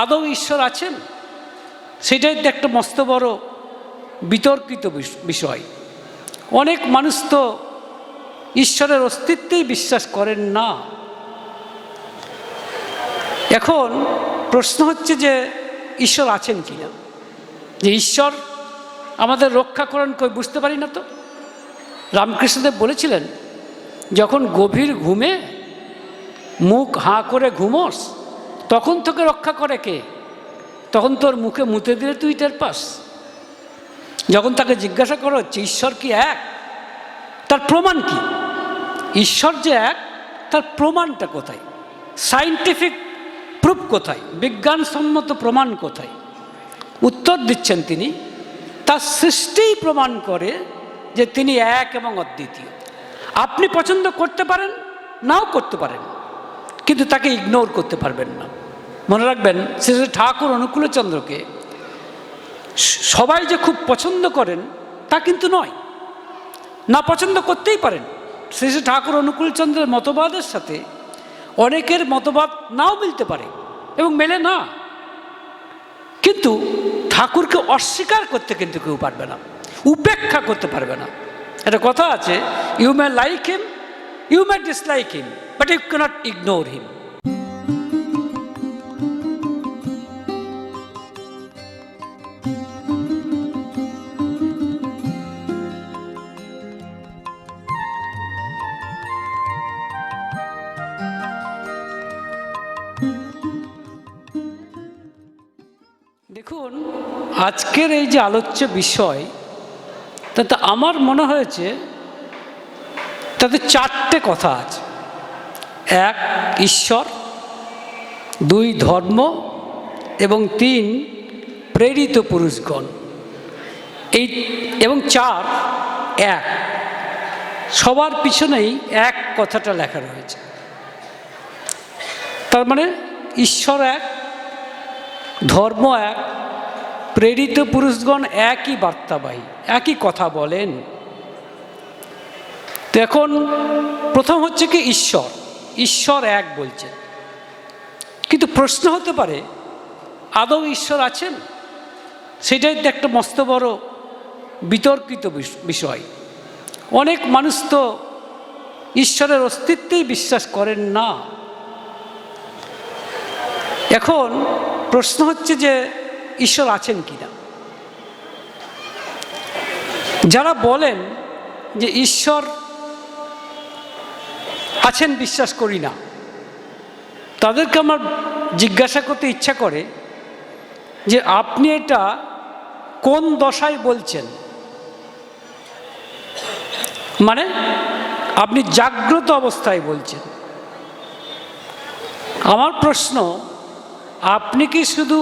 আদৌ ঈশ্বর আছেন, সেটাই তো একটা মস্ত বড় বিতর্কিত বিষয়। অনেক মানুষ তো ঈশ্বরের অস্তিত্বেই বিশ্বাস করেন না। এখন প্রশ্ন হচ্ছে যে ঈশ্বর আছেন কিনা, যে ঈশ্বর আমাদের রক্ষা করেন কই বুঝতে পারি না তো। রামকৃষ্ণদেব বলেছিলেন, যখন গভীর ঘুমে মুখ হাঁ করে ঘুমোস তখন তোকে রক্ষা করে কে? তখন তোর মুখে মুতে দিলে তুই টের পাস। যখন তাকে জিজ্ঞাসা করা হচ্ছে ঈশ্বর কি এক, তার প্রমাণ কি? ঈশ্বর যে এক তার প্রমাণটা কোথায়? সায়েন্টিফিক প্রুফ কোথায়? বিজ্ঞানসম্মত প্রমাণ কোথায়? উত্তর দিচ্ছেন তিনি, তার সৃষ্টিই প্রমাণ করে যে তিনি এক এবং অদ্বিতীয়। আপনি পছন্দ করতে পারেন, নাও করতে পারেন, কিন্তু তাকে ইগনোর করতে পারবেন না। মনে রাখবেন, শ্রী শ্রী ঠাকুর অনুকূলচন্দ্রকে সবাই যে খুব পছন্দ করেন তা কিন্তু নয়, না পছন্দ করতেই পারেন। শ্রী শ্রী ঠাকুর অনুকূলচন্দ্রের মতবাদের সাথে অনেকের মতবাদ নাও মিলতে পারে এবং মেলে না, কিন্তু ঠাকুরকে অস্বীকার করতে কিন্তু কেউ পারবে না, উপেক্ষা করতে পারবে না। একটা কথা আছে, you may like him, you may dislike him, but you can't ignore him. দেখুন, আজকের এই যে আলোচ্য বিষয়, তাতে আমার মনে হয়েছে তাতে চারটে কথা আছে। এক, ঈশ্বর; দুই, ধর্ম; এবং তিন, প্রেরিত পুরুষগণ। এই এবং চার, এক। সবার পিছনেই এক কথাটা লেখা রয়েছে। তার মানে ঈশ্বর এক, ধর্ম এক, প্রেরিত পুরুষগণ একই বার্তাবাহী, একই কথা বলেন। তো এখন প্রথম হচ্ছে কি, ঈশ্বর ঈশ্বর এক বলছেন, কিন্তু প্রশ্ন হতে পারে আদৌ ঈশ্বর আছেন? সেটাই তো একটা মস্ত বড় বিতর্কিত বিষয়। অনেক মানুষ তো ঈশ্বরের অস্তিত্বেই বিশ্বাস করেন না। এখন প্রশ্ন হচ্ছে যে ঈশ্বর আছেন কিনা। যারা বলেন যে ঈশ্বর আছেন বিশ্বাস করি না, তাদেরকে আমার জিজ্ঞাসা করতে ইচ্ছা করে যে আপনি এটা কোন দশায় বলছেন? মানে আপনি জাগ্রত অবস্থায় বলছেন। আমার প্রশ্ন, আপনি কি শুধু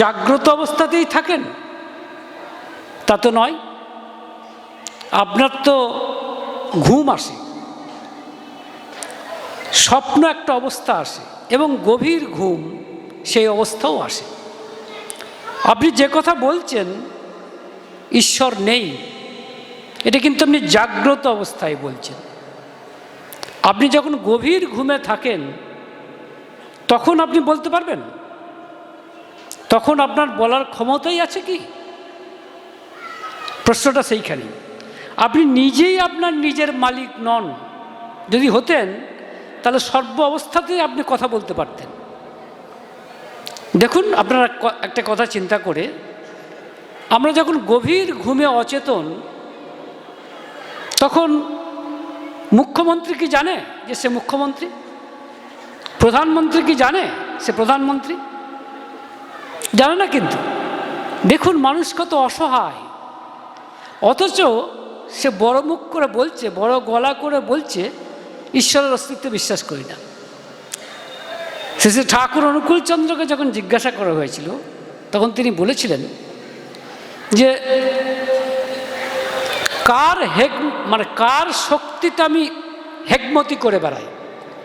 জাগ্রত অবস্থাতেই থাকেন? তা তো নয়, আপনার তো ঘুম আসে, স্বপ্ন একটা অবস্থা আসে, এবং গভীর ঘুম সেই অবস্থাও আসে। আপনি যে কথা বলছেন ঈশ্বর নেই, এটা কিন্তু আপনি জাগ্রত অবস্থায় বলছেন। আপনি যখন গভীর ঘুমে থাকেন তখন আপনি বলতে পারবেন? তখন আপনার বলার ক্ষমতাই আছে কি? প্রশ্নটা সেইখানেই। আপনি নিজেই আপনার নিজের মালিক নন। যদি হতেন তাহলে সর্ব অবস্থাতেই আপনি কথা বলতে পারতেন। দেখুন, আপনারা একটা কথা চিন্তা করে, আমরা যখন গভীর ঘুমে অচেতন, তখন মুখ্যমন্ত্রী কি জানে যে সে মুখ্যমন্ত্রী? প্রধানমন্ত্রী কি জানে সে প্রধানমন্ত্রী? জানে না। কিন্তু দেখুন মানুষ কত অসহায়, অথচ সে বড় মুখ করে বলছে, বড় গলা করে বলছে ঈশ্বরের অস্তিত্বে বিশ্বাস করি না। শ্রী ঠাকুর অনুকূলচন্দ্রকে যখন জিজ্ঞাসা করা হয়েছিল তখন তিনি বলেছিলেন যে কার শক্তিতে আমি হেকমতি করে বেড়াই?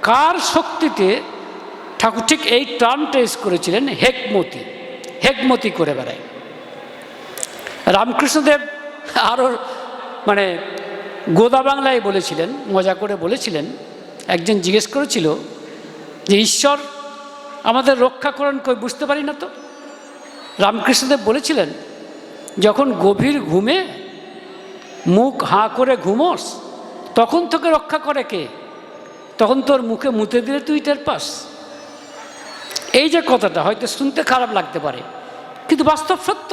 কার শক্তিতে? ঠাকুর ঠিক এই টার্মটা ইউজ করেছিলেন, হেকমতি করে বেড়াই। রামকৃষ্ণদেব আরও গোদা বাংলায় বলেছিলেন, মজা করে বলেছিলেন, একজন জিজ্ঞেস করেছিল যে ঈশ্বর আমাদের রক্ষা করেন কই বুঝতে পারি না তো। রামকৃষ্ণদেব বলেছিলেন, যখন গভীর ঘুমে মুখ হাঁ করে ঘুমোস তখন তোকে রক্ষা করে কে? তখন তোর মুখে মুতে দিলে তুই টের পাস। এই যে কথাটা হয়তো শুনতে খারাপ লাগতে পারে, কিন্তু বাস্তব সত্য।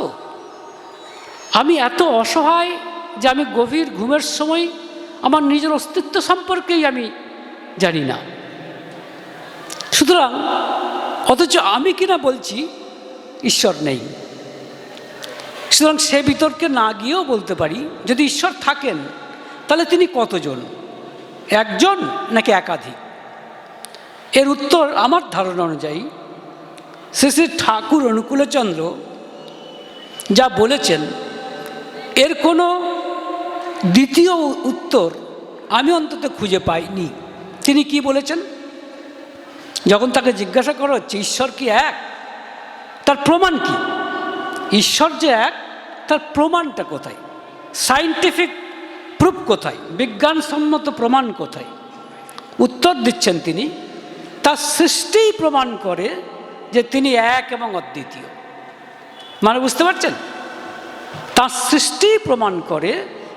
আমি এত অসহায় যে আমি গভীর ঘুমের সময় আমার নিজের অস্তিত্ব সম্পর্কেই আমি জানি না। সুতরাং অথচ আমি কিনা বলছি ঈশ্বর নেই। সুতরাং সে বিতর্কে না গিয়েও বলতে পারি, যদি ঈশ্বর থাকেন তাহলে তিনি কতজন, একজন নাকি একাধিক? এর উত্তর আমার ধারণা অনুযায়ী শ্রী শ্রী ঠাকুর অনুকূলচন্দ্র যা বলেছেন এর কোনো দ্বিতীয় উত্তর আমি অন্তত খুঁজে পাইনি। তিনি কি বলেছেন? যখন তাকে জিজ্ঞাসা করা হচ্ছে ঈশ্বর কি এক, তার প্রমাণ কি? ঈশ্বর যে এক তার প্রমাণটা কোথায়? সায়েন্টিফিক প্রুফ কোথায়? বিজ্ঞানসম্মত প্রমাণ কোথায়? উত্তর দিচ্ছেন তিনি, তার সৃষ্টিই প্রমাণ করে যে তিনি এক এবং অদ্বিতীয়। মানে বুঝতে পারছেন? তার সৃষ্টিই প্রমাণ করে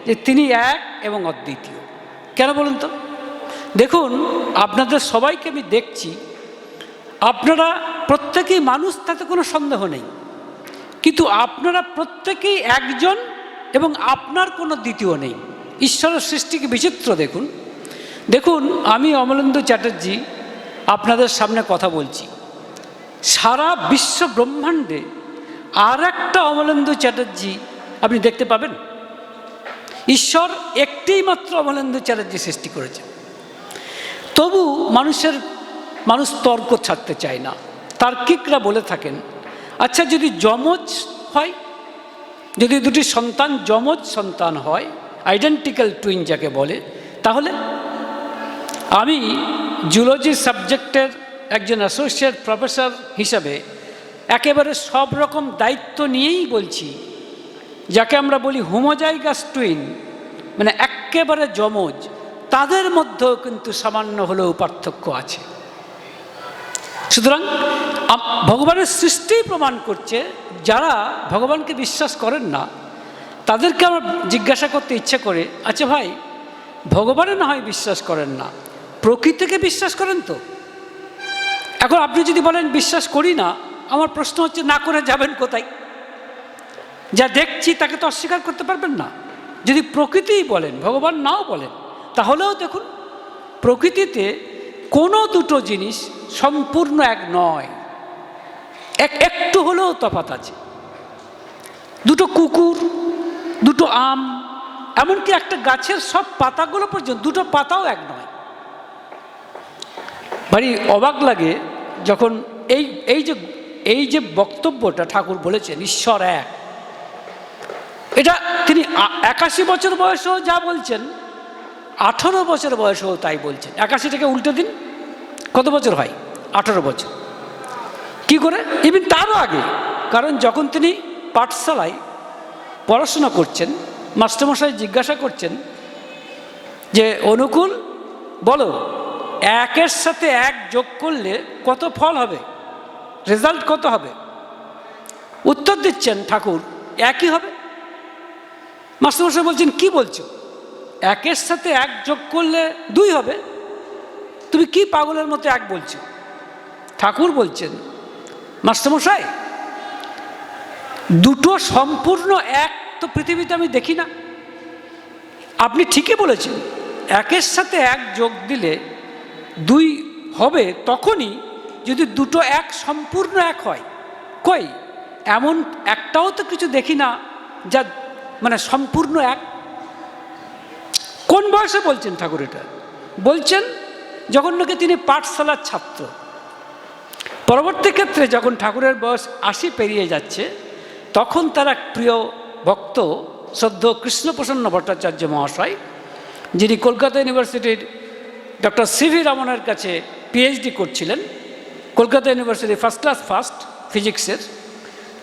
যে তিনি এক এবং অদ্বিতীয়। কেন বলুন তো? দেখুন, আপনাদের সবাইকে আমি দেখছি, আপনারা প্রত্যেকেই মানুষ, তাতে কোনো সন্দেহ নেই, কিন্তু আপনারা প্রত্যেকেই একজন এবং আপনার কোনো দ্বিতীয় নেই। ঈশ্বরের সৃষ্টিকে বিচিত্র দেখুন। দেখুন, আমি অমলেন্দু চ্যাটার্জি আপনাদের সামনে কথা বলছি, সারা বিশ্ব ব্রহ্মাণ্ডে আর একটা অমলেন্দু চ্যাটার্জি আপনি দেখতে পাবেন? ঈশ্বর একটিই মাত্র অমলেন্দু চ্যাটার্জি সৃষ্টি করেছে। তবু মানুষ তর্ক ছাড়তে চায় না। তার্কিকরা বলে থাকেন, আচ্ছা যদি যমজ হয়, যদি দুটি সন্তান যমজ সন্তান হয়, আইডেন্টিক্যাল টুইন যাকে বলে, তাহলে আমি জুলজি সাবজেক্টের একজন অ্যাসোসিয়েট প্রফেসর হিসাবে একেবারে সব রকম দায়িত্ব নিয়েই বলছি, যাকে আমরা বলি হোমোজাইগাস টুইন, মানে একেবারে যমজ, তাদের মধ্যেও কিন্তু সামান্য হলেও পার্থক্য আছে। সুতরাং ভগবানের সৃষ্টি প্রমাণ করছে, যারা ভগবানকে বিশ্বাস করেন না তাদেরকে আমার জিজ্ঞাসা করতে ইচ্ছে করে, আচ্ছা ভাই, ভগবানে না হয় বিশ্বাস করেন না, প্রকৃতিকে বিশ্বাস করেন তো? এখন আপনি যদি বলেন বিশ্বাস করি না, আমার প্রশ্ন হচ্ছে না করে যাবেন কোথায়? যা দেখছি তাকে তো অস্বীকার করতে পারবেন না। যদি প্রকৃতিই বলেন, ভগবান নাও বলেন, তাহলেও দেখুন প্রকৃতিতে কোনো দুটো জিনিস সম্পূর্ণ এক নয়, একটু হলেও তফাৎ আছে। দুটো কুকুর, দুটো আম, এমনকি একটা গাছের সব পাতাগুলো পর্যন্ত, দুটো পাতাও এক নয়। ভারী অবাক লাগে যখন এই যে বক্তব্যটা ঠাকুর বলেছেন ঈশ্বর এক, এটা তিনি 81 বছর বয়সেও যা বলছেন, 18 বছর বয়সেও তাই বলছেন। 81টাকে উল্টে দিন, কত বছর হয়? 18 বছর। কি করে? ইভেন তারও আগে, কারণ যখন তিনি পাঠশালায় পড়াশোনা করছেন, মাস্টারমশাই জিজ্ঞাসা করছেন যে অনুকূল বলো, একের সাথে এক যোগ করলে কত ফল হবে, রেজাল্ট কত হবে? উত্তর দিচ্ছেন ঠাকুর, একই হবে। মাস্টারমশাই বলছেন, কি বলছো? একের সাথে এক যোগ করলে 2 হবে, তুমি কি পাগলের মতো এক বলছো? ঠাকুর বলছেন, মাস্টারমশাই, দুটো সম্পূর্ণ এক তো পৃথিবীতে আমি দেখি না। আপনি ঠিকই বলেছেন, একের সাথে এক যোগ দিলে 2 হবে তখনই যদি দুটো এক সম্পূর্ণ এক হয়। কই, এমন একটাও তো কিছু দেখি না যা মানে সম্পূর্ণ এক। কোন বয়সে বলছেন ঠাকুর এটা? বলছেন যখন নাকি তিনি পাঠশালার ছাত্র। পরবর্তী ক্ষেত্রে যখন ঠাকুরের বয়স 80 পেরিয়ে যাচ্ছে, তখন তার এক প্রিয় ভক্ত শ্রদ্ধেয় কৃষ্ণপ্রসন্ন ভট্টাচার্য মহাশয়, যিনি কলকাতা ইউনিভার্সিটির ডক্টর সিভি রামনের কাছে পিএইচডি করছিলেন, কলকাতা ইউনিভার্সিটি ফার্স্ট ক্লাস ফিজিক্সের,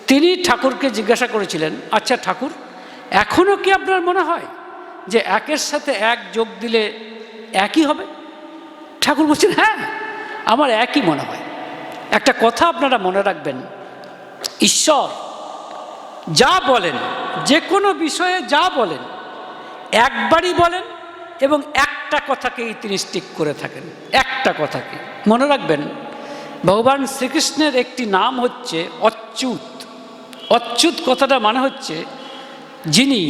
তিনি ঠাকুরকে জিজ্ঞাসা করেছিলেন, আচ্ছা ঠাকুর, এখনও কি আপনার মনে হয় যে একের সাথে এক যোগ দিলে একই হবে? ঠাকুর বলছেন, হ্যাঁ, আমার একই মনে হয়। একটা কথা আপনারা মনে রাখবেন, ঈশ্বর যা বলেন, যে কোনো বিষয়ে যা বলেন একবারই বলেন এবং একটা কথাকেই তিনি স্টিক করে থাকেন, একটা কথাকে মনে রাখবেন। ভগবান শ্রীকৃষ্ণের একটি নাম হচ্ছে অচ্যুত। অচ্যুত কথাটা মানে হচ্ছে যিনি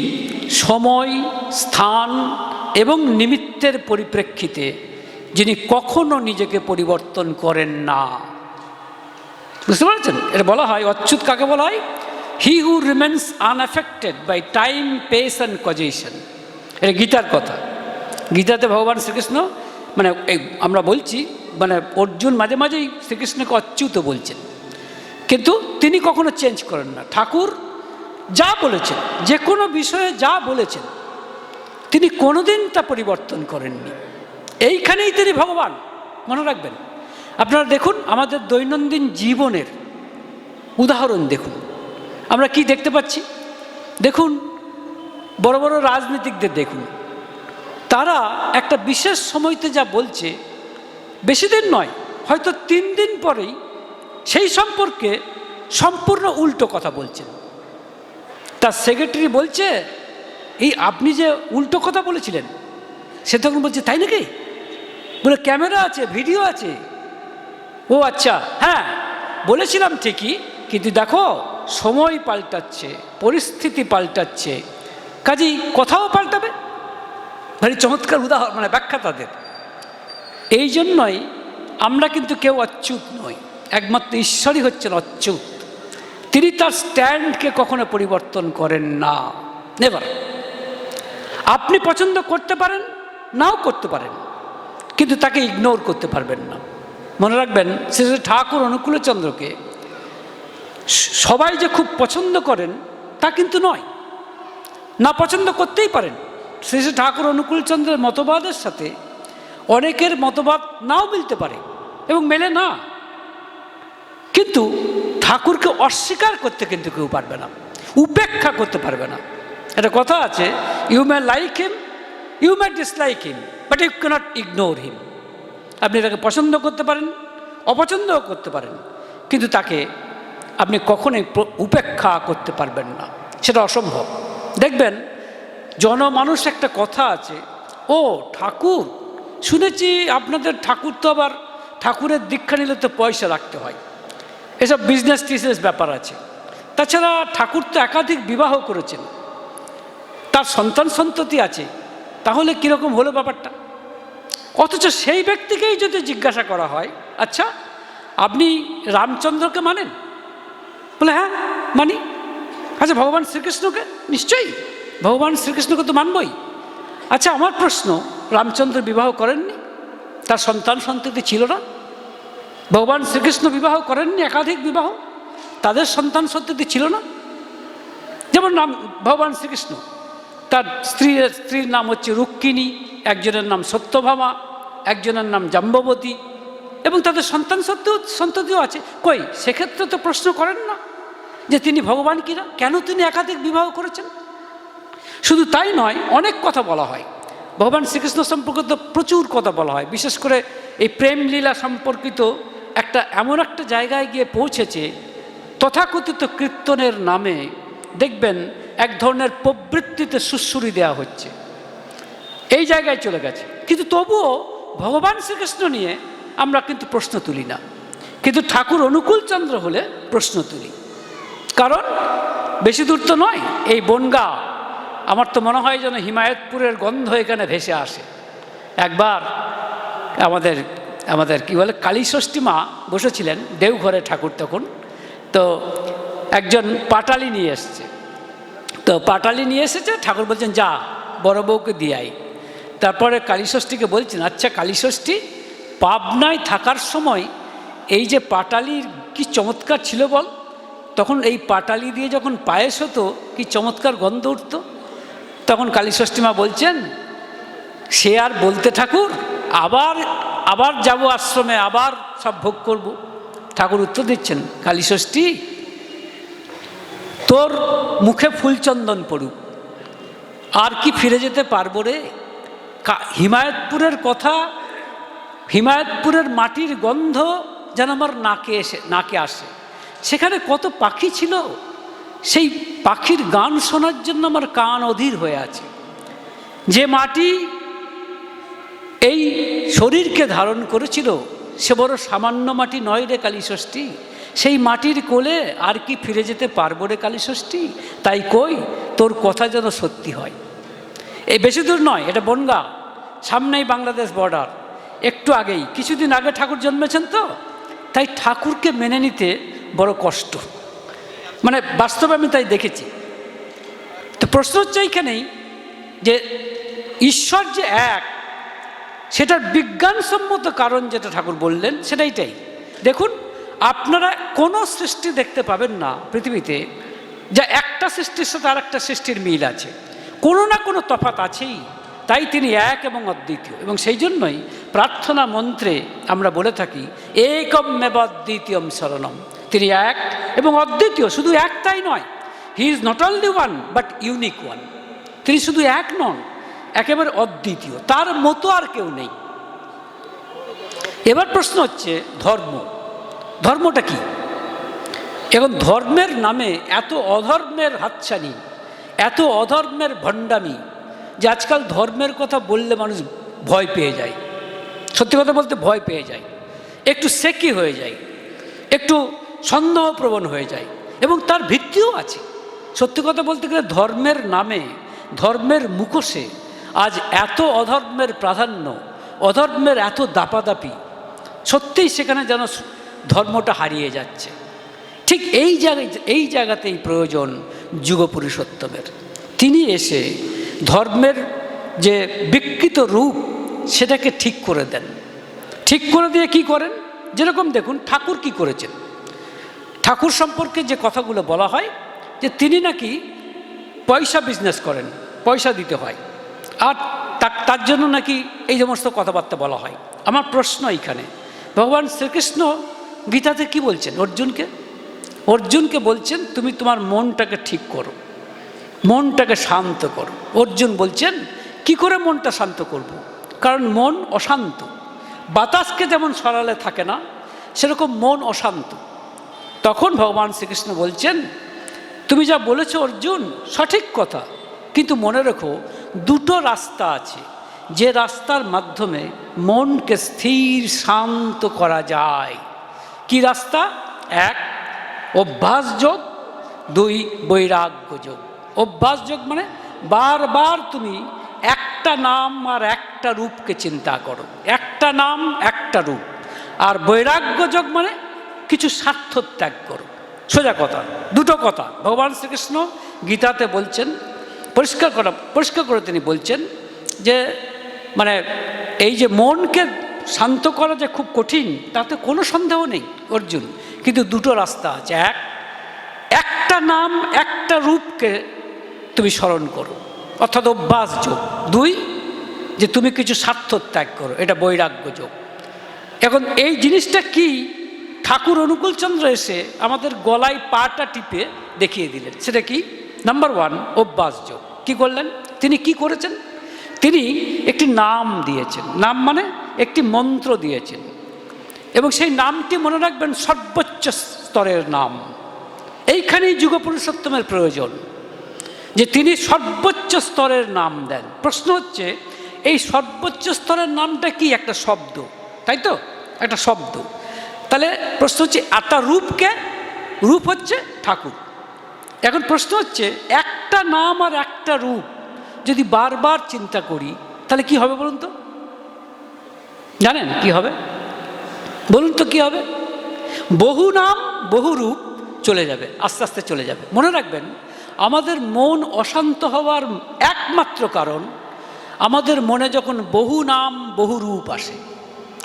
সময়, স্থান এবং নিমিত্তের পরিপ্রেক্ষিতে যিনি কখনো নিজেকে পরিবর্তন করেন না। বুঝতে পারছেন? এটা বলা হয় অচ্যুত কাকে বলা হয়? He who remains unaffected by time, pace and causation. এটা গীতার কথা। গীতাতে ভগবান শ্রীকৃষ্ণ মানে আমরা বলছি মানে অর্জুন মাঝে মাঝেই শ্রীকৃষ্ণকে অচ্যুত বলছেন, কিন্তু তিনি কখনো চেঞ্জ করেন না। ঠাকুর যা বলেছেন, যে কোনো বিষয়ে যা বলেছেন তিনি কোনোদিন তা পরিবর্তন করেননি। এইখানেই তিনি ভগবান, মনে রাখবেন। আপনারা দেখুন আমাদের দৈনন্দিন জীবনের উদাহরণ দেখুন, আমরা কি দেখতে পাচ্ছি। দেখুন বড় বড় রাজনীতিকদের দেখুন, তারা একটা বিশেষ সময়তে যা বলছে বেশি দিন নয়, হয়তো 3 দিন পরেই সেই সম্পর্কে সম্পূর্ণ উল্টো কথা বলছেন। তার সেক্রেটারি বলছে এই আপনি যে উল্টো কথা বলেছিলেন, সে তখন বলছে তাই নাকি, বলে ক্যামেরা আছে, ভিডিও আছে। ও আচ্ছা, হ্যাঁ বলেছিলাম ঠিকই, কিন্তু দেখো সময় পাল্টাচ্ছে, পরিস্থিতি পাল্টাচ্ছে, কাজেই কথাও পাল্টাবে। ভারী চমৎকার উদাহরণ, মানে ব্যাখ্যা তাদের। এই জন্যই আমরা কিন্তু কেউ অচ্যুত নই, একমাত্র ঈশ্বরই হচ্ছেন অচ্যুত। তিনি তার স্ট্যান্ডকে কখনো পরিবর্তন করেন না, নেভার। আপনি পছন্দ করতে পারেন, নাও করতে পারেন, কিন্তু তাকে ইগনোর করতে পারবেন না। মনে রাখবেন শ্রী শ্রী ঠাকুর অনুকূলচন্দ্রকে সবাই যে খুব পছন্দ করেন তা কিন্তু নয়, না পছন্দ করতেই পারেন। শ্রী শ্রী ঠাকুর অনুকূলচন্দ্রের মতবাদের সাথে অনেকের মতবাদ নাও মিলতে পারে এবং মেলে না, কিন্তু ঠাকুরকে অস্বীকার করতে কিন্তু কেউ পারবে না, উপেক্ষা করতে পারবে না। একটা কথা আছে, you may like him, you may dislike him, but you can't ignore him. আপনি তাকে পছন্দ করতে পারেন, অপছন্দও করতে পারেন, কিন্তু তাকে আপনি কখনোই উপেক্ষা করতে পারবেন না, সেটা অসম্ভব। দেখবেন জনমানুষ একটা কথা আছে, ও ঠাকুর শুনেছি আপনাদের ঠাকুর তো আবার ঠাকুরের দীক্ষা নিলে তো পয়সা রাখতে হয়, এসব বিজনেস টিজনেস ব্যাপার আছে। তাছাড়া ঠাকুর তো একাধিক বিবাহ করেছেন, তার সন্তান সন্ততি আছে, তাহলে কীরকম হলো ব্যাপারটা? অথচ সেই ব্যক্তিকেই যদি জিজ্ঞাসা করা হয়, আচ্ছা আপনি রামচন্দ্রকে মানেন? বলে হ্যাঁ মানি। আচ্ছা ভগবান শ্রীকৃষ্ণকে? নিশ্চয়ই ভগবান শ্রীকৃষ্ণকে তো মানবই। আচ্ছা আমার প্রশ্ন, রামচন্দ্র বিবাহ করেননি? তার সন্তান সন্ততি ছিল না? ভগবান শ্রীকৃষ্ণ বিবাহ করেননি, একাধিক বিবাহ, তাদের সন্তান সন্ততি ছিল না? যেমন ভগবান শ্রীকৃষ্ণ, তার স্ত্রীর নাম হচ্ছে রুক্মিণী, একজনের নাম সত্যভামা, একজনের নাম জাম্ববতী, এবং তাদের সন্তান সন্ততিও আছে। কই সেক্ষেত্রে তো প্রশ্ন করেন না যে তিনি ভগবান কিনা, কেন তিনি একাধিক বিবাহ করেছেন? শুধু তাই নয়, অনেক কথা বলা হয় ভগবান শ্রীকৃষ্ণ সম্পর্কিত, প্রচুর কথা বলা হয়। বিশেষ করে এই প্রেম লীলা সম্পর্কিত এমন একটা জায়গায় গিয়ে পৌঁছেছে, তথাকথিত কীর্তনের নামে দেখবেন এক ধরনের প্রবৃত্তিতে সুশ্রুতি দেওয়া হচ্ছে, এই জায়গায় চলে গেছে। কিন্তু তবুও ভগবান শ্রীকৃষ্ণ নিয়ে আমরা কিন্তু প্রশ্ন তুলি না, কিন্তু ঠাকুর অনুকূলচন্দ্র হলে প্রশ্ন তুলি। কারণ বেশি দূর তো নয়, এই বনগাঁ, আমার তো মনে হয় যেন হিমায়তপুরের গন্ধ এখানে ভেসে আসে। একবার আমাদের কি বলে কালীষষ্ঠী মা বসেছিলেন দেওঘরে, ঠাকুর তখন, তো একজন পাটালি নিয়ে এসছে, তো পাটালি নিয়ে এসেছে, ঠাকুর বলছেন যা বড় বউকে দিয়ে আই। তারপরে কালীষষ্ঠীকে বলছেন, আচ্ছা কালীষষ্ঠী পাবনায় থাকার সময় এই যে পাটালির কি চমৎকার ছিল বল, তখন এই পাটালি দিয়ে যখন পায়েস হতো কি চমৎকার গন্ধ উঠত। তখন কালীষষ্ঠী মা বলছেন, সে আর বলতে ঠাকুর, আবার যাব আশ্রমে, আবার সব ভোগ করব। ঠাকুর উত্তর দিচ্ছেন, কালীষষ্ঠী তোর মুখে ফুলচন্দন পড়ুক, আর কি ফিরে যেতে পারবো রে? হিমায়তপুরের কথা, হিমায়তপুরের মাটির গন্ধ যেন আমার নাকে আসে। সেখানে কত পাখি ছিল, সেই পাখির গান শোনার জন্য আমার কান অধীর হয়ে আছে। যে মাটি এই শরীরকে ধারণ করেছিল সে বড় সামান্য মাটি নয় রে কালীষষ্ঠী, সেই মাটির কোলে আর কি ফিরে যেতে পারবো রে কালীষষ্ঠী, তাই কই তোর কথা যেন সত্যি হয়। এই বেশি দূর নয়, এটা বনগাঁ, সামনেই বাংলাদেশ বর্ডার, একটু আগেই, কিছুদিন আগে ঠাকুর জন্মেছেন তো, তাই ঠাকুরকে মেনে নিতে বড় কষ্ট, মানে বাস্তবে আমি তাই দেখেছি। তো প্রশ্ন হচ্ছে এইখানেই যে ঈশ্বর যে এক, সেটার বিজ্ঞানসম্মত কারণ যেটা ঠাকুর বললেন সেটাইটাই। দেখুন, আপনারা কোনো সৃষ্টি দেখতে পাবেন না পৃথিবীতে যা একটা সৃষ্টির সাথে আর একটা সৃষ্টির মিল আছে, কোনো না কোনো তফাৎ আছেই। তাই তিনি এক এবং অদ্বিতীয়, এবং সেই জন্যই প্রার্থনা মন্ত্রে আমরা বলে থাকি একমেব অদ্বিতীয়ম শরণম। তিনি এক এবং অদ্বিতীয়, শুধু এক তাই নয়, he is not only one but unique one. তিনি শুধু এক নন, একেবারে অদ্বিতীয়, তার মতো আর কেউ নেই। এবার প্রশ্ন হচ্ছে ধর্মটা কি? এখন ধর্মের নামে এত অধর্মের হাতছানি, এত অধর্মের ভণ্ডামি, যে আজকাল ধর্মের কথা বললে মানুষ ভয় পেয়ে যায়। সত্যি কথা বলতে ভয় পেয়ে যায়, একটু সেকি হয়ে যায়, একটু সন্দেহপ্রবণ হয়ে যায়, এবং তার ভিত্তিও আছে। সত্যি কথা বলতে গেলে ধর্মের নামে, ধর্মের মুখোশে আজ এত অধর্মের প্রাধান্য, অধর্মের এত দাপাদাপি, সত্যিই সেখানে যেন ধর্মটা হারিয়ে যাচ্ছে। ঠিক এই জায়গাতেই প্রয়োজন যুগপুরুষোত্তমের। তিনি এসে ধর্মের যে বিকৃত রূপ সেটাকে ঠিক করে দেন। ঠিক করে দিয়ে কি করেন? যেরকম দেখুন ঠাকুর কি করেছেন। ঠাকুর সম্পর্কে যে কথাগুলো বলা হয় যে তিনি নাকি পয়সা বিজনেস করেন, পয়সা দিতে হয়, আর তার জন্য নাকি এই সমস্ত কথাবার্তা বলা হয়। আমার প্রশ্ন এইখানে, ভগবান শ্রীকৃষ্ণ গীতাতে কি বলছেন? অর্জুনকে বলছেন তুমি তোমার মনটাকে ঠিক করো, মনটাকে শান্ত করো। অর্জুন বলছেন কি করে মনটা শান্ত করব? কারণ মন অশান্ত, বাতাসকে যেমন সরালে থাকে না, সেরকম মন অশান্ত। তখন ভগবান শ্রীকৃষ্ণ বলছেন তুমি যা বলেছ অর্জুন সঠিক কথা, কিন্তু মনে রেখো দুটো রাস্তা আছে, যে রাস্তার মাধ্যমে মনকে স্থির শান্ত করা যায়। কি রাস্তা? এক অভ্যাসযোগ, দুই বৈরাগ্যযোগ। অভ্যাসযোগ মানে বারবার তুমি একটা নাম আর একটা রূপকে চিন্তা করো, একটা নাম একটা রূপ। আর বৈরাগ্যযোগ মানে কিছু স্বার্থ ত্যাগ করো। সোজা কথা, দুটো কথা ভগবান শ্রীকৃষ্ণ গীতাতে বলছেন, পরিষ্কার করে তিনি বলছেন যে মানে এই যে মনকে শান্ত করা যে খুব কঠিন তাতে কোনো সন্দেহ নেই অর্জুন, কিন্তু দুটো রাস্তা আছে। একটা নাম একটা রূপকে তুমি স্মরণ করো, অর্থাৎ অভ্যাস যোগ। দুই, যে তুমি কিছু স্বার্থ ত্যাগ করো, এটা বৈরাগ্য যোগ। এখন এই জিনিসটা কি? ঠাকুর অনুকূলচন্দ্র এসে আমাদের গলায় পাটা টিপে দেখিয়ে দিলেন। সেটা কি? নাম্বার ওয়ান অভ্যাস যোগ। কি করলেন তিনি? কি করেছেন? তিনি একটি নাম দিয়েছেন, নাম মানে একটি মন্ত্র দিয়েছেন, এবং সেই নামটি মনে রাখবেন সর্বোচ্চ স্তরের নাম। এইখানেই যুগপুরুষোত্তমের প্রয়োজন, যে তিনি সর্বোচ্চ স্তরের নাম দেন। প্রশ্ন হচ্ছে এই সর্বোচ্চ স্তরের নামটা কি? একটা শব্দ, তাই তো? একটা শব্দ। তাহলে প্রশ্ন হচ্ছে একটা রূপকে, রূপ হচ্ছে ঠাকুর। এখন প্রশ্ন হচ্ছে একটা নাম আর একটা রূপ যদি বারবার চিন্তা করি তাহলে কি হবে বলুন তো? জানেন কি হবে? বলুন তো কি হবে? বহু নাম বহু রূপ চলে যাবে, আস্তে আস্তে চলে যাবে। মনে রাখবেন আমাদের মন অশান্ত হওয়ার একমাত্র কারণ আমাদের মনে যখন বহু নাম বহু রূপ আসে।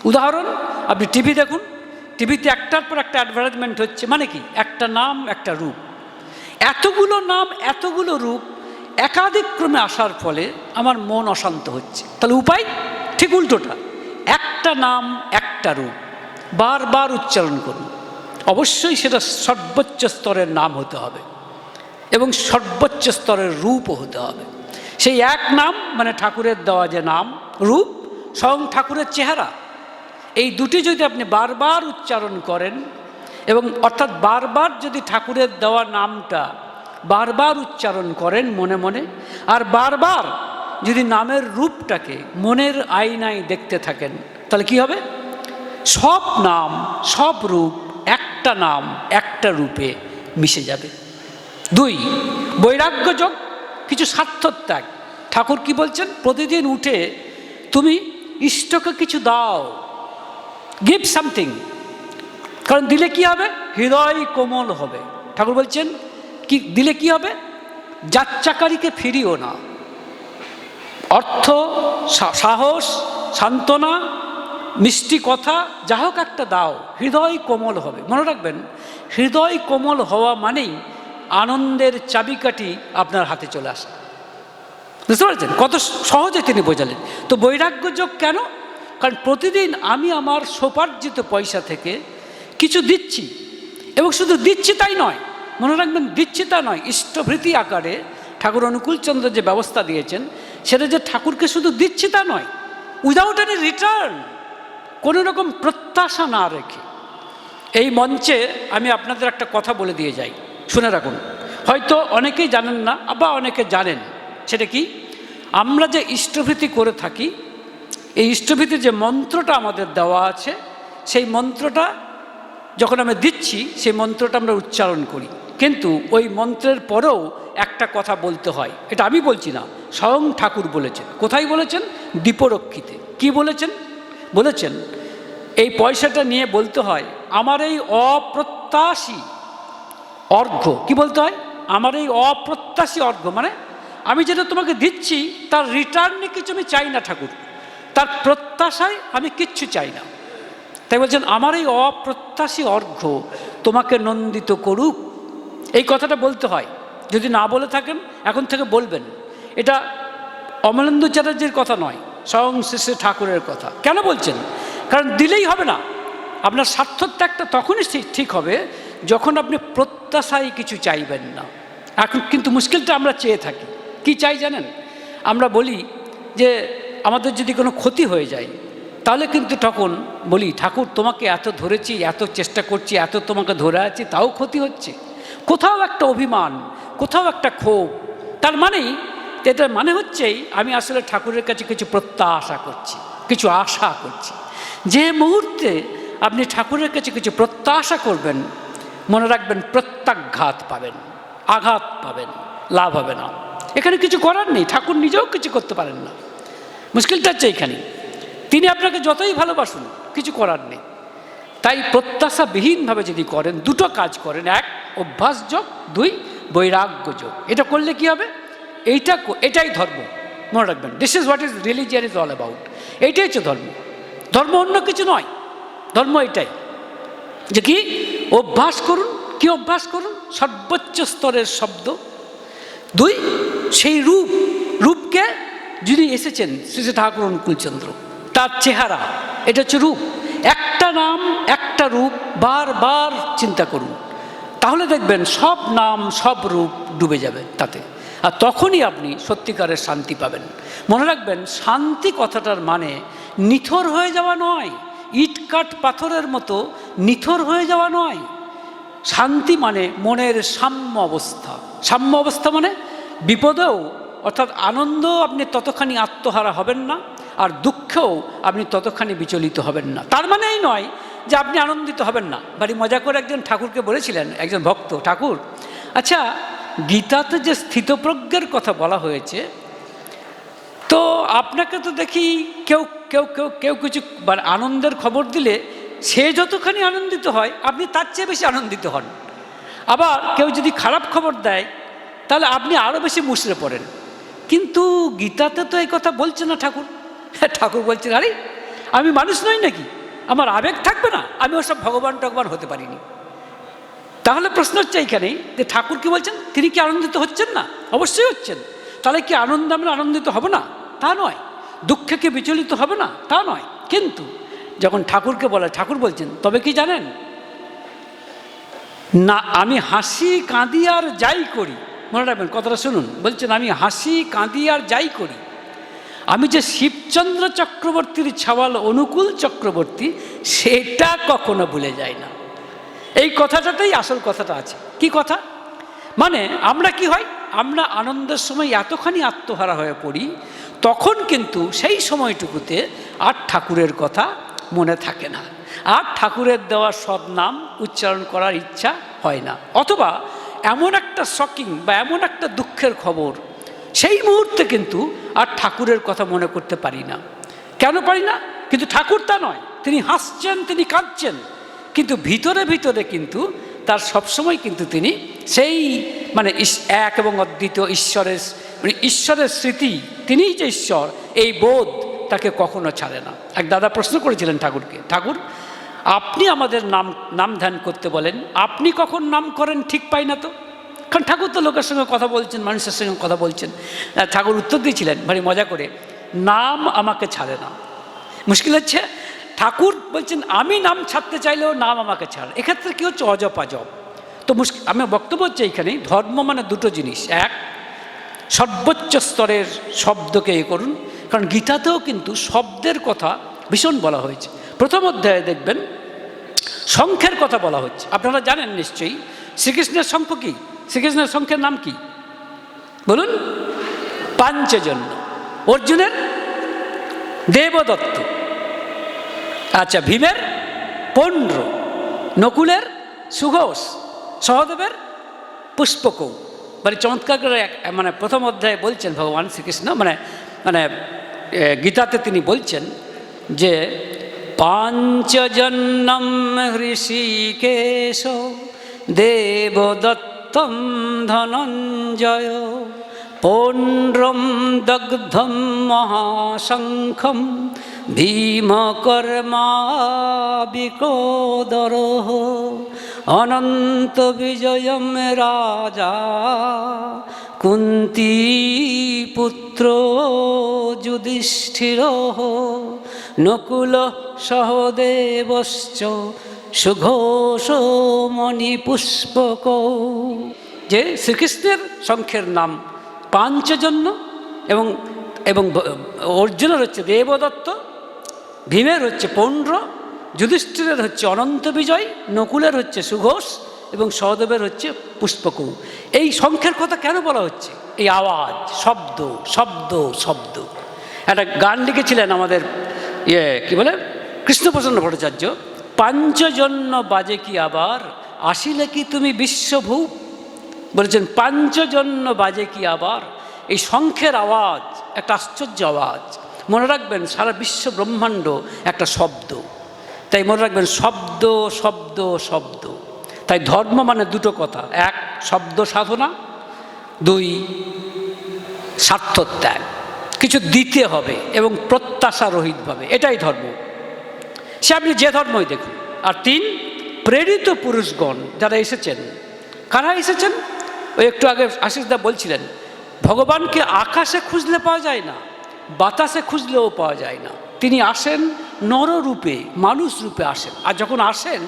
উদাহরণ, আপনি টিভি দেখুন, টিভিতে একটার পর একটা অ্যাডভার্টাইজমেন্ট হচ্ছে, মানে কি? একটা নাম একটা রূপ। এতগুলো নাম এতগুলো রূপ একাধিক ক্রমে আসার ফলে আমার মন অশান্ত হচ্ছে। তাহলে উপায় ঠিক উল্টোটা, একটা নাম একটা রূপ বারবার উচ্চারণ করুন। অবশ্যই সেটা সর্বোচ্চ স্তরের নাম হতে হবে এবং সর্বোচ্চ স্তরের রূপও হতে হবে। সেই এক নাম মানে ঠাকুরের দেওয়া যে নাম, রূপ, স্বয়ং ঠাকুরের চেহারা, এই দুটি যদি আপনি বারবার উচ্চারণ করেন এবং অর্থাৎ বারবার যদি ঠাকুরের দেওয়া নামটা বারবার উচ্চারণ করেন মনে মনে, আর বারবার যদি নামের রূপটাকে মনের আয়নায় দেখতে থাকেন, তাহলে কি হবে? সব নাম সব রূপ একটা নাম একটা রূপে মিশে যাবে। 2, বৈরাগ্য যোগ, কিছু স্বার্থত্যাগ। ঠাকুর কি বলছেন? প্রতিদিন উঠে তুমি ইষ্টকে কিছু দাও, গিভ সামথিং। কারণ দিলে কি হবে? হৃদয় কোমল হবে। ঠাকুর বলছেন কি দিলে কি হবে? যাচ্চাকারীকে ফিরিও না, অর্থ, সাহস, সান্ত্বনা, মিষ্টি কথা, যা হোক একটা দাও, হৃদয় কোমল হবে। মনে রাখবেন, হৃদয় কোমল হওয়া মানেই আনন্দের চাবিকাঠি আপনার হাতে চলে আসে। বুঝতে পারছেন কত সহজে তিনি বোঝালেন? তো বৈরাগ্য যোগ কেন? কারণ প্রতিদিন আমি আমার সোপার্জিত পয়সা থেকে কিছু দিচ্ছি, এবং শুধু দিচ্ছি তাই নয়, মনে রাখবেন দিচ্ছি তা নয়, ইষ্টভৃতি আকারে ঠাকুর অনুকূলচন্দ্র যে ব্যবস্থা দিয়েছেন সেটা যে ঠাকুরকে শুধু দিচ্ছি তা নয়, উইদাউট এনি রিটার্ন, কোনো রকম প্রত্যাশা না রেখে। এই মঞ্চে আমি আপনাদের একটা কথা বলে দিয়ে যাই, শুনে রাখুন। হয়তো অনেকেই জানেন না, বা অনেকে জানেন। সেটা কি? আমরা যে ইষ্টভৃতি করে থাকি, এই ইষ্টভৃতির যে মন্ত্রটা আমাদের দেওয়া আছে, সেই মন্ত্রটা যখন আমরা দিচ্ছি সেই মন্ত্রটা আমরা উচ্চারণ করি, কিন্তু ওই মন্ত্রের পরেও একটা কথা বলতে হয়। এটা আমি বলছি না, স্বয়ং ঠাকুর বলেছেন। কোথায় বলেছেন? দীপরক্ষীতে। কি বলেছেন? বলেছেন এই পয়সাটা নিয়ে বলতে হয়, আমার এই অপ্রত্যাশী অর্ঘ্য। কি বলতে হয়? আমার এই অপ্রত্যাশী অর্ঘ্য, মানে আমি যেটা তোমাকে দিচ্ছি তার রিটার্নে কিছু আমি চাই না ঠাকুর, তার প্রত্যাশায় আমি কিচ্ছু চাই না। তাই বলছেন আমার এই অপ্রত্যাশী অর্ঘ্য তোমাকে নন্দিত করুক। এই কথাটা বলতে হয়। যদি না বলে থাকেন এখন থেকে বলবেন। এটা অমলেন্দু চ্যাটার্জির কথা নয়, স্বয়ং শ্রী শ্রী ঠাকুরের কথা। কেন বলছেন? কারণ দিলেই হবে না, আপনার স্বার্থত্যাগটা তখনই ঠিক হবে যখন আপনি প্রত্যাশায় কিছু চাইবেন না। এখন কিন্তু মুশকিলটা আমরা চেয়ে থাকি। কি চাই জানেন? আমরা বলি যে আমাদের যদি কোনো ক্ষতি হয়ে যায়, তাহলে কিন্তু তখন বলি ঠাকুর তোমাকে এত ধরেছি, এত চেষ্টা করছি, এত তোমাকে ধরে আছি, তাও ক্ষতি হচ্ছে। কোথাও একটা অভিমান, কোথাও একটা ক্ষোভ। তার মানেই, এটার মানে হচ্ছেই আমি আসলে ঠাকুরের কাছে কিছু প্রত্যাশা করছি, কিছু আশা করছি। যে মুহূর্তে আপনি ঠাকুরের কাছে কিছু প্রত্যাশা করবেন, মনে রাখবেন প্রত্যাঘাত পাবেন, আঘাত পাবেন, লাভ হবে না। এখানে কিছু করার নেই, ঠাকুর নিজেও কিছু করতে পারেন না। মুশকিলটা হচ্ছে এইখানে, তিনি আপনাকে যতই ভালোবাসুন কিছু করার নেই। তাই প্রত্যাশাবিহীনভাবে যদি করেন, দুটো কাজ করেন, 1 অভ্যাস যোগ, 2 বৈরাগ্য যোগ। এটা করলে কি হবে? এটাই ধর্ম। মনে রাখবেন, this is what is religion is all about. এইটাই হচ্ছে ধর্ম। ধর্ম অন্য কিছু নয়, ধর্ম এটাই যে কি অভ্যাস করুন। কি অভ্যাস করুন? সর্বোচ্চ স্তরের শব্দ। 2 সেই রূপকে যিনি এসেছেন শ্রী শ্রী ঠাকুর অনুকূলচন্দ্র, তার চেহারা, এটা হচ্ছে রূপ। একটা নাম একটা রূপ বারবার চিন্তা করুন, তাহলে দেখবেন সব নাম সব রূপ ডুবে যাবে তাতে, আর তখনই আপনি সত্যিকারের শান্তি পাবেন। মনে রাখবেন, শান্তি কথাটার মানে নিথর হয়ে যাওয়া নয়, ইট কাঠ পাথরের মতো নিথর হয়ে যাওয়া নয়। শান্তি মানে মনের সাম্য অবস্থা। সাম্য অবস্থা মানে বিপদেও, অর্থাৎ আনন্দও আপনি ততখানি আত্মহারা হবেন না, আর দুঃখেও আপনি ততখানি বিচলিত হবেন না। তার মানে এই নয় যে আপনি আনন্দিত হবেন না। বাড়ি মজা করে একজন ঠাকুরকে বলেছিলেন, একজন ভক্ত, ঠাকুর আচ্ছা গীতাতে যে স্থিতপ্রজ্ঞের কথা বলা হয়েছে, তো আপনাকে তো দেখি কেউ কেউ কেউ কেউ কিছু আনন্দের খবর দিলে সে যতখানি আনন্দিত হয় আপনি তার চেয়ে বেশি আনন্দিত হন। আবার কেউ যদি খারাপ খবর দেয় তাহলে আপনি আরও বেশি মুষড়ে পড়েন। কিন্তু গীতাতে তো এই কথা বলছে না ঠাকুর। ঠাকুর বলছেন, আরে আমি মানুষ নই নাকি, আমার আবেগ থাকবে না? আমি ওসব ভগবান টগবান হতে পারিনি। তাহলে প্রশ্ন হচ্ছে এইখানেই যে ঠাকুর কি বলছেন? তিনি কি আনন্দিত হচ্ছেন না? অবশ্যই হচ্ছেন। তাহলে কি আনন্দ আমরা আনন্দিত হব না? তা নয়। দুঃখে কি বিচলিত হবে না? তা নয়। কিন্তু যখন ঠাকুরকে বলে, ঠাকুর বলছেন তবে কি জানেন না, আমি হাসি কাঁদি আর যাই করি। মনে রাখবেন কথাটা শুনুন, বলছেন আমি হাসি কাঁদি আর যাই করি, আমি যে শিবচন্দ্র চক্রবর্তীর ছাওয়াল অনুকূল চক্রবর্তী সেটা কখনো ভুলে যায় না। এই কথাটাতেই আসল কথাটা আছে। কি কথা? মানে আমরা কি হয়, আমরা আনন্দের সময় এতখানি আত্মহারা হয়ে পড়ি, তখন কিন্তু সেই সময়টুকুতে আর ঠাকুরের কথা মনে থাকে না, আর ঠাকুরের দেওয়া সব নাম উচ্চারণ করার ইচ্ছা হয় না। অথবা এমন একটা শকিং বা এমন একটা দুঃখের খবর, সেই মুহূর্তে কিন্তু আর ঠাকুরের কথা মনে করতে পারি না। কেন পারি না? কিন্তু ঠাকুর তা নয়, তিনি হাসছেন, তিনি কাঁদছেন, কিন্তু ভিতরে ভিতরে কিন্তু তার সবসময় কিন্তু তিনি সেই মানে এক এবং অদ্বিতীয় ঈশ্বরের মানে ঈশ্বরের স্মৃতি, তিনিই যে ঈশ্বর, এই বোধ তাকে কখনো ছাড়ে না। এক দাদা প্রশ্ন করেছিলেন ঠাকুরকে, ঠাকুর আপনি আমাদের নাম ধ্যান করতে বলেন, আপনি কখন নাম করেন ঠিক পাই না তো। কারণ ঠাকুর তো লোকের সঙ্গে কথা বলছেন, মানুষের সঙ্গে কথা বলছেন। ঠাকুর উত্তর দিয়েছিলেন ভারী মজা করে, নাম আমাকে ছাড়ে না। মুশকিল হচ্ছে ঠাকুর বলছেন আমি নাম ছাড়তে চাইলেও নাম আমাকে ছাড়ে। এক্ষেত্রে কী হচ্ছে? অজপ আজব। তো আমি বক্তব্য হচ্ছে এইখানে, ধর্ম মানে দুটো জিনিস। এক, সর্বোচ্চ স্তরের শব্দকে করুন, কারণ গীতাতেও কিন্তু শব্দের কথা ভীষণ বলা হয়েছে। প্রথম অধ্যায়ে দেখবেন শঙ্খের কথা বলা হচ্ছে। আপনারা জানেন নিশ্চয়ই শ্রীকৃষ্ণের শঙ্খ কি? শ্রীকৃষ্ণের শঙ্খের নাম কি বলুন? পাঞ্চজন্য। অর্জুনের দেবদত্ত, আচ্ছা ভীমের পৌণ্ড্র, নকুলের সুঘোষ, সহদেবের পুষ্পকৌ। মানে চমৎকার করে মানে প্রথম অধ্যায়ে বলছেন ভগবান শ্রীকৃষ্ণ, মানে মানে গীতাতে তিনি বলছেন যে পাঞ্চজন্যম হৃষিকেশ দেবদত্তম ধনঞ্জয় পৌণ্ড্রম দগ্ধম মহাশঙ্খম ভীমকর্মাবিকোদরঃ অনন্ত বিজয়ম রাজা কুন্তী পুত্র যুধিষ্ঠিরঃ নকুল সহদেবশ্চ সুঘোষ মণিপুষ্পকৌ। যে শ্রীকৃষ্ণের শঙ্খের নাম পাঞ্চজন্য, এবং এবং অর্জুনের হচ্ছে দেবদত্ত, ভীমের হচ্ছে পৌণ্ড্র, যুধিষ্ঠিরের হচ্ছে অনন্ত বিজয়, নকুলের হচ্ছে সুঘোষ এবং সহদেবের হচ্ছে পুষ্পকৌ। এই শঙ্খের কথা কেন বলা হচ্ছে? এই আওয়াজ, শব্দ শব্দ শব্দ। একটা গান লিখেছিলেন আমাদের কি বলে কৃষ্ণপ্রসন্ন ভট্টাচার্য, পাঞ্চজন্য বাজে কি আবার আসিলে কি তুমি বিশ্বভূপ। বলেছেন পাঞ্চজন্য বাজে কি আবার। এই শঙ্খের আওয়াজ একটা আশ্চর্য আওয়াজ। মনে রাখবেন সারা বিশ্ব ব্রহ্মাণ্ড একটা শব্দ, তাই মনে রাখবেন শব্দ শব্দ শব্দ। তাই ধর্ম মানে দুটো কথা, এক শব্দ সাধনা, দুই স্বার্থত্যাগ, কিছু দিতে হবে এবং প্রত্যাশা রহিতভাবে, এটাই ধর্ম। সে আপনি যে ধর্মই দেখুন। আর তিন, প্রেরিত পুরুষগণ যারা এসেছেন। কারা এসেছেন? ওই একটু আগে আশিসদা বলছিলেন, ভগবানকে আকাশে খুঁজলে পাওয়া যায় না, বাতাসে খুঁজলেও পাওয়া যায় না। তিনি আসেন নররূপে, মানুষ রূপে আসেন। আর যখন আসেন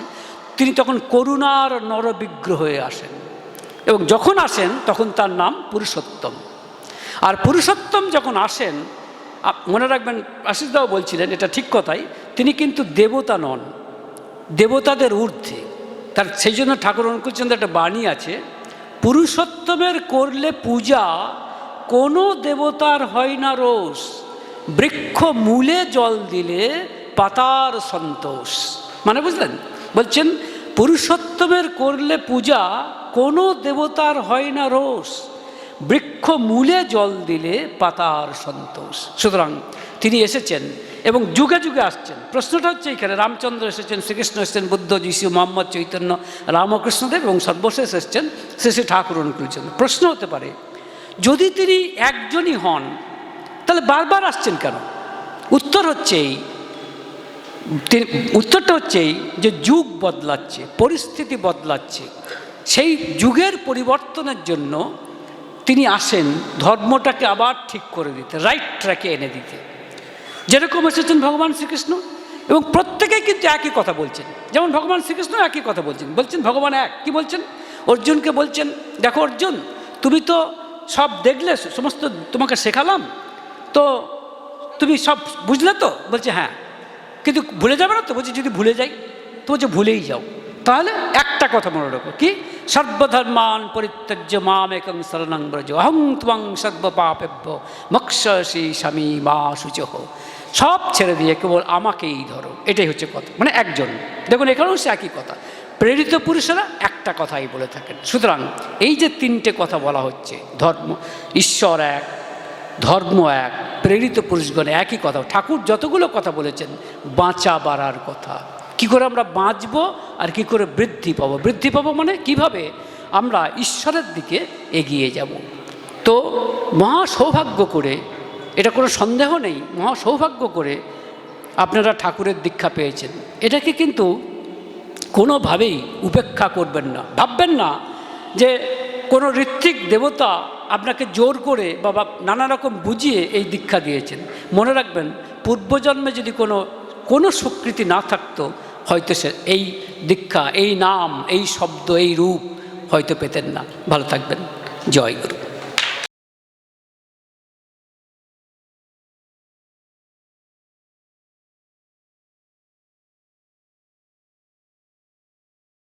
তিনি তখন করুণার নরবিগ্রহ হয়ে আসেন, এবং যখন আসেন তখন তার নাম পুরুষোত্তম। আর পুরুষোত্তম যখন আসেন, মনে রাখবেন আশিসদাও বলছিলেন এটা ঠিক কথাই, তিনি কিন্তু দেবতা নন, দেবতাদের ঊর্ধ্বে। তার সেই জন্য ঠাকুর অনুকূলচন্দ্র একটা বাণী আছে, পুরুষোত্তমের করলে পূজা কোনো দেবতার হয় না রোষ, বৃক্ষ মূলে জল দিলে পাতার সন্তোষ। মানে বুঝলেন? বলছেন পুরুষোত্তমের করলে পূজা কোনো দেবতার হয় না রোষ, বৃক্ষ মূলে জল দিলে পাতার সন্তোষ। সুতরাং তিনি এসেছেন এবং যুগে যুগে আসছেন। প্রশ্নটা হচ্ছে এখানে, রামচন্দ্র এসেছেন, শ্রীকৃষ্ণ এসেছেন, বুদ্ধ, যিশু, মোহাম্মদ, চৈতন্য, রামকৃষ্ণদেব এবং সর্বশেষ এসেছেন শ্রী ঠাকুর অনুকূলচন্দ্র। প্রশ্ন হতে পারে যদি তিনি একজনই হন তাহলে বারবার আসছেন কেন? উত্তরটা হচ্ছে এই যে যুগ বদলাচ্ছে, পরিস্থিতি বদলাচ্ছে, সেই যুগের পরিবর্তনের জন্য তিনি আসেন ধর্মটাকে আবার ঠিক করে দিতে, রাইট ট্র্যাকে এনে দিতে। যেরকম এসেছেন ভগবান শ্রীকৃষ্ণ, এবং প্রত্যেকেই কিন্তু একই কথা বলছেন। যেমন ভগবান শ্রীকৃষ্ণ একই কথা বলছেন, ভগবান এক। কি বলছেন? অর্জুনকে বলছেন, দেখো অর্জুন, তুমি তো সব দেখলে, সমস্ত তোমাকে শেখালাম, তো তুমি সব বুঝলে তো? বলছে হ্যাঁ। কিন্তু ভুলে যাবে না তো? বলছে যদি ভুলে যাই। তো বলছে ভুলেই যাও। তাহলে একটা কথা মনে রাখো, কি? সর্বধর্মান পরিত্যজ্য মামেকং শরণং ব্রজ অহং ত্বং সর্বপাপেভ্য মোক্ষয়সি স্বামী মা শুচহ। সব ছেড়ে দিয়ে কেবল আমাকেই ধরো, এটাই হচ্ছে কথা। মানে একজন, দেখুন এখানেও সে একই কথা। প্রেরিত পুরুষেরা একটা কথাই বলে থাকেন। সুতরাং এই যে তিনটে কথা বলা হচ্ছে, ধর্ম, ঈশ্বর এক, ধর্ম এক, প্রেরিত পুরুষগণ, একই কথা। ঠাকুর যতগুলো কথা বলেছেন, বাঁচা বাড়ার কথা, কি করে আমরা বাঁচবো আর কি করে বৃদ্ধি পাবো। বৃদ্ধি পাবো মানে কিভাবে আমরা ঈশ্বরের দিকে এগিয়ে যাব। তো মহা সৌভাগ্য করে, এটা কোনো সন্দেহ নেই, মহা সৌভাগ্য করে আপনারা ঠাকুরের দীক্ষা পেয়েছেন। এটাকে কিন্তু কোনোভাবেই উপেক্ষা করবেন না। ভাববেন না যে কোনো ঋত্বিক দেবতা আপনাকে জোর করে বা নানা রকম বুঝিয়ে এই দীক্ষা দিয়েছেন। মনে রাখবেন, পূর্বজন্মে যদি কোনো স্বীকৃতি না থাকতো, হয়তো সে এই দীক্ষা, এই নাম, এই শব্দ, এই রূপ হয়তো পেতেন না। ভালো থাকবেন। জয় গুরু।